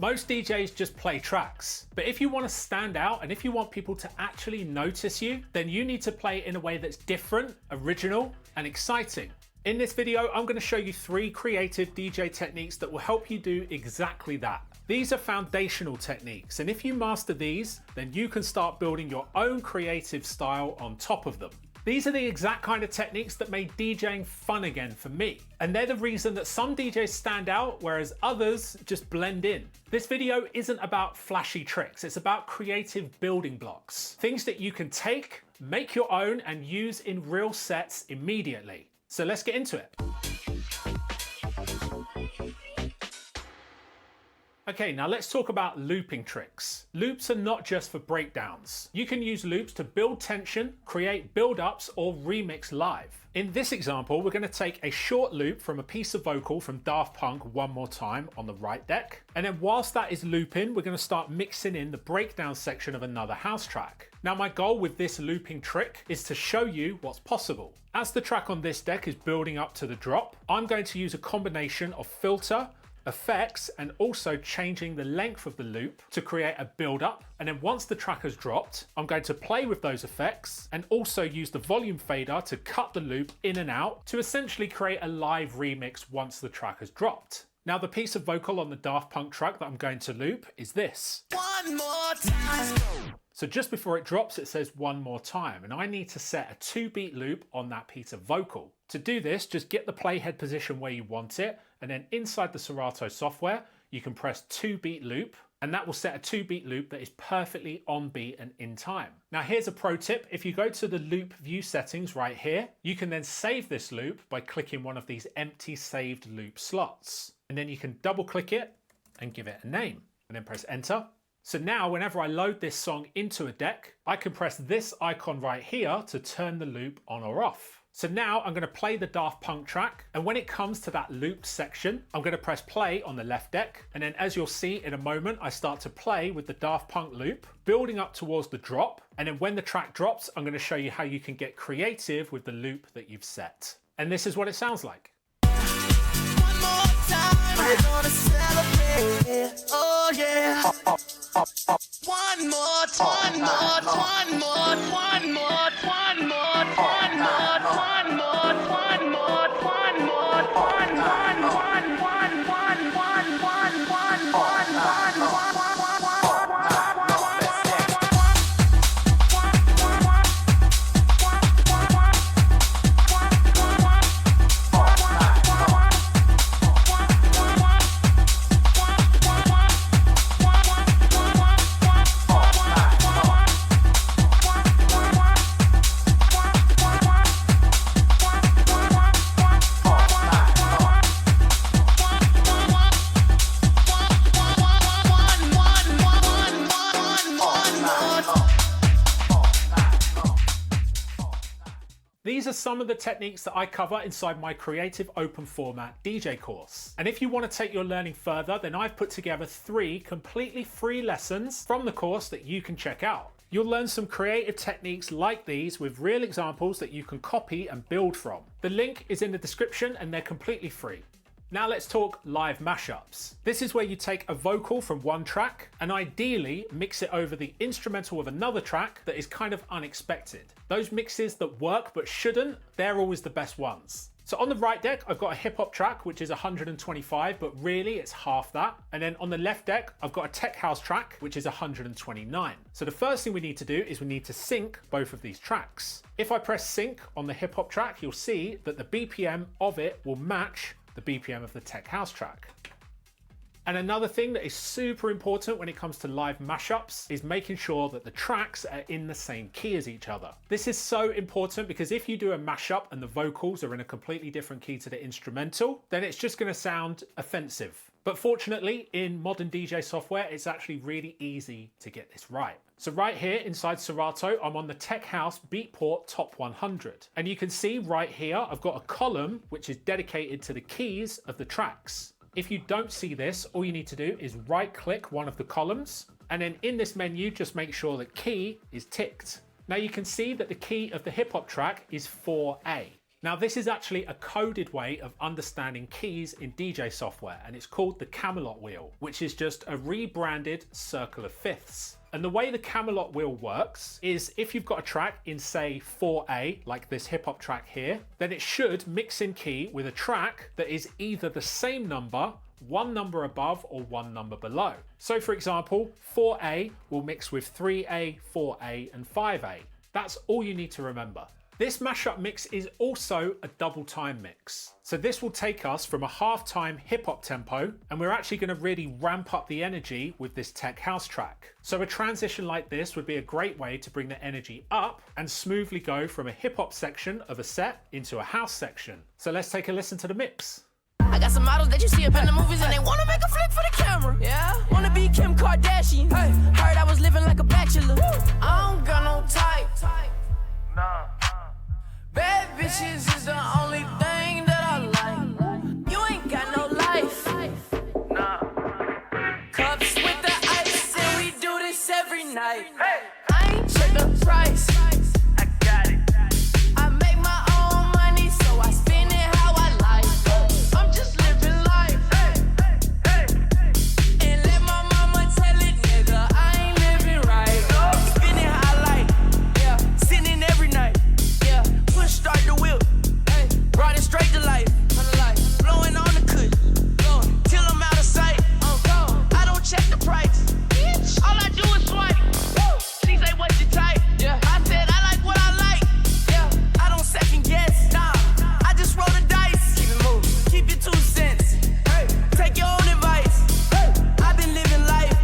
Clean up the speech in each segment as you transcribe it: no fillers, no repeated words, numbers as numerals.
Most DJs just play tracks, but if you want to stand out and if you want people to actually notice you, then you need to play in a way that's different, original, and exciting. In this video, I'm going to show you 3 creative DJ techniques that will help you do exactly that. These are foundational techniques, and if you master these, then you can start building your own creative style on top of them. These are the exact kind of techniques that made DJing fun again for me. And they're the reason that some DJs stand out, whereas others just blend in. This video isn't about flashy tricks, it's about creative building blocks. Things that you can take, make your own, and use in real sets immediately. So let's get into it. Okay, now let's talk about looping tricks. Loops are not just for breakdowns. You can use loops to build tension, create build-ups, or remix live. In this example, we're going to take a short loop from a piece of vocal from Daft Punk, One More Time, on the right deck. And then whilst that is looping, we're going to start mixing in the breakdown section of another house track. Now my goal with this looping trick is to show you what's possible. As the track on this deck is building up to the drop, I'm going to use a combination of filter, effects, and also changing the length of the loop to create a build up. And then once the track has dropped, I'm going to play with those effects and also use the volume fader to cut the loop in and out to essentially create a live remix once the track has dropped. Now the piece of vocal on the Daft Punk track that I'm going to loop is this. One more time. So just before it drops, it says one more time, and I need to set a 2-beat loop on that piece of vocal. To do this, just get the playhead position where you want it, and then inside the Serato software, you can press 2-beat loop, and that will set a 2-beat loop that is perfectly on beat and in time. Now here's a pro tip. If you go to the loop view settings right here, you can then save this loop by clicking one of these empty saved loop slots. And then you can double click it and give it a name, and then press enter. So now whenever I load this song into a deck, I can press this icon right here to turn the loop on or off. So now I'm going to play the Daft Punk track, and when it comes to that loop section, I'm going to press play on the left deck, and then as you'll see in a moment, I start to play with the Daft Punk loop, building up towards the drop, and then when the track drops, I'm going to show you how you can get creative with the loop that you've set. And this is what it sounds like. One more time, we're gonna celebrate. Oh yeah. One more, one more, one more, one more, one more, one more, one more, one more, one more, one, one, one, one, one, one, one, one, one, one. These are some of the techniques that I cover inside my Creative Open Format DJ course. And if you want to take your learning further, then I've put together 3 completely free lessons from the course that you can check out. You'll learn some creative techniques like these with real examples that you can copy and build from. The link is in the description and they're completely free. Now let's talk live mashups. This is where you take a vocal from one track and ideally mix it over the instrumental of another track that is kind of unexpected. Those mixes that work but shouldn't, they're always the best ones. So on the right deck, I've got a hip hop track, which is 125, but really it's half that. And then on the left deck, I've got a tech house track, which is 129. So the first thing we need to do is we need to sync both of these tracks. If I press sync on the hip hop track, you'll see that the BPM of it will match the BPM of the tech house track. And another thing that is super important when it comes to live mashups is making sure that the tracks are in the same key as each other. This is so important because if you do a mashup and the vocals are in a completely different key to the instrumental, then it's just going to sound offensive. But fortunately, in modern DJ software, it's actually really easy to get this right. So right here inside Serato, I'm on the Tech House Beatport Top 100. And you can see right here, I've got a column which is dedicated to the keys of the tracks. If you don't see this, all you need to do is right click one of the columns, and then in this menu, just make sure that key is ticked. Now you can see that the key of the hip hop track is 4A. Now this is actually a coded way of understanding keys in DJ software, and it's called the Camelot wheel, which is just a rebranded circle of fifths. And the way the Camelot wheel works is if you've got a track in say 4A, like this hip hop track here, then it should mix in key with a track that is either the same number, one number above or one number below. So for example, 4A will mix with 3A, 4A and 5A. That's all you need to remember. This mashup mix is also a double time mix. So this will take us from a half-time hip-hop tempo, and we're actually going to really ramp up the energy with this tech house track. So a transition like this would be a great way to bring the energy up and smoothly go from a hip-hop section of a set into a house section. So let's take a listen to the mix. I got some models that you see up in the movies and they wanna make a flick for the camera. Yeah, wanna be Kim Kardashian. Hey, heard I was living like a bachelor. I don't got no type. Nah. Bad bitches is the only thing that I like. You ain't got no life. Nah. Cups with the ice and we do this every night. Hey. I ain't check the price. I got it. I make my own money, so I spend it how I like. I'm just living life. Hey. And let my mama tell it, nigga, I ain't living right. Spend it how I like. Yeah, sitting every night. Start the wheel, hey, brought it straight to life, blowing on the cush, blowing till I'm out of sight. I don't check the price, bitch. All I do is swipe. She say what you type, yeah. I said I like what I like, yeah. I don't second guess, nah. I just roll the dice, keep it moving, keep your 2 cents, hey. Take your own advice, hey. I've been living life.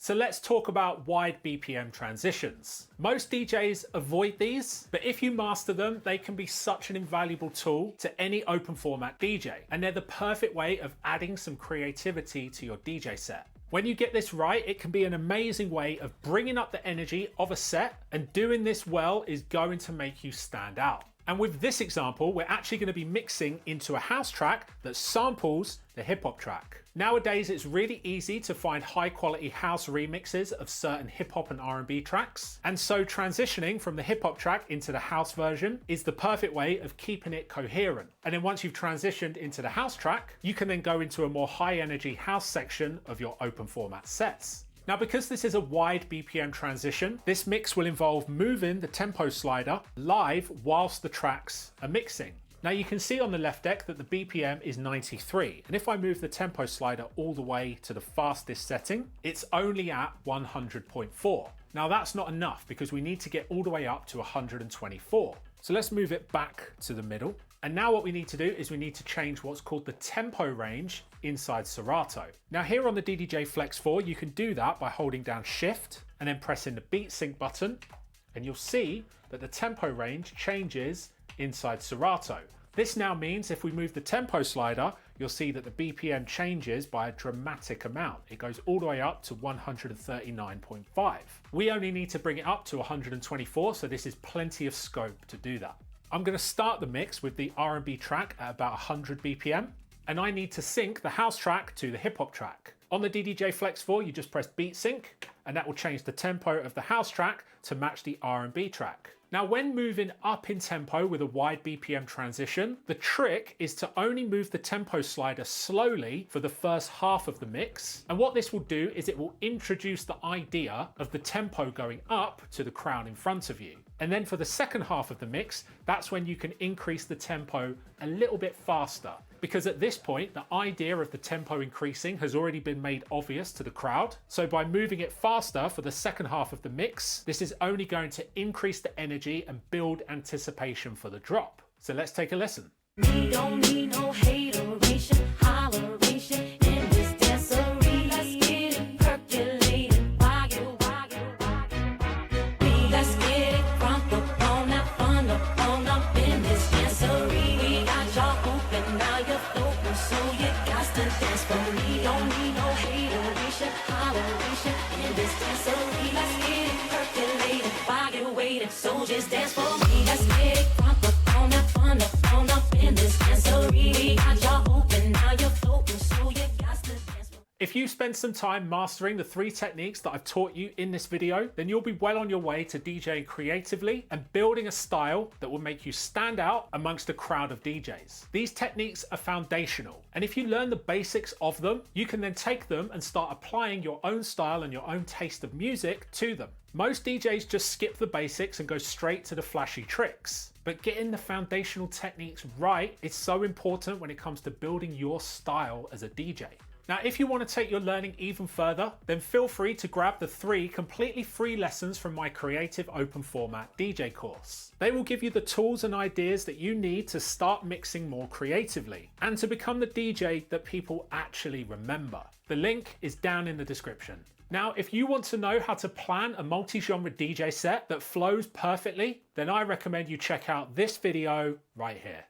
So let's talk about wide BPM transitions. Most DJs avoid these, but if you master them, they can be such an invaluable tool to any open format DJ, and they're the perfect way of adding some creativity to your DJ set. When you get this right, it can be an amazing way of bringing up the energy of a set, and doing this well is going to make you stand out. And with this example, we're actually going to be mixing into a house track that samples the hip hop track. Nowadays, it's really easy to find high quality house remixes of certain hip hop and R&B tracks. And so transitioning from the hip hop track into the house version is the perfect way of keeping it coherent. And then once you've transitioned into the house track, you can then go into a more high energy house section of your open format sets. Now, because this is a wide BPM transition, this mix will involve moving the tempo slider live whilst the tracks are mixing. Now you can see on the left deck that the BPM is 93, and if I move the tempo slider all the way to the fastest setting, it's only at 100.4. Now that's not enough because we need to get all the way up to 124. So let's move it back to the middle. And now what we need to do is we need to change what's called the tempo range inside Serato. Now here on the DDJ Flex 4, you can do that by holding down Shift and then pressing the Beat Sync button, and you'll see that the tempo range changes inside Serato. This now means if we move the tempo slider, you'll see that the BPM changes by a dramatic amount. It goes all the way up to 139.5. We only need to bring it up to 124, so this is plenty of scope to do that. I'm going to start the mix with the R&B track at about 100 BPM, and I need to sync the house track to the hip hop track. On the DDJ Flex 4, you just press Beat Sync, and that will change the tempo of the house track to match the R&B track. Now, when moving up in tempo with a wide BPM transition, the trick is to only move the tempo slider slowly for the first half of the mix. And what this will do is it will introduce the idea of the tempo going up to the crowd in front of you. And then for the second half of the mix, that's when you can increase the tempo a little bit faster. Because at this point, the idea of the tempo increasing has already been made obvious to the crowd. So by moving it faster for the second half of the mix, this is only going to increase the energy and build anticipation for the drop. So let's take a listen. We don't need no hateration, holleration in this dancery. Let's get it percolated. Let's get it crunk up on that fun up in this dancery. We got y'all open, now you're open, so you got to dance for me. Don't need no hateration, holleration in this dancery. Let's get it percolated, while you're waiting, so just dance for me. Let's get it crunk up on that fun up in this dancery. We got y'all open, now you're open, so you got to dance for me. If you spend some time mastering the 3 techniques that I've taught you in this video, then you'll be well on your way to DJing creatively and building a style that will make you stand out amongst a crowd of DJs. These techniques are foundational, and if you learn the basics of them, you can then take them and start applying your own style and your own taste of music to them. Most DJs just skip the basics and go straight to the flashy tricks. But getting the foundational techniques right is so important when it comes to building your style as a DJ. Now, if you want to take your learning even further, then feel free to grab the 3 completely free lessons from my Creative Open Format DJ course. They will give you the tools and ideas that you need to start mixing more creatively and to become the DJ that people actually remember. The link is down in the description. Now, if you want to know how to plan a multi-genre DJ set that flows perfectly, then I recommend you check out this video right here.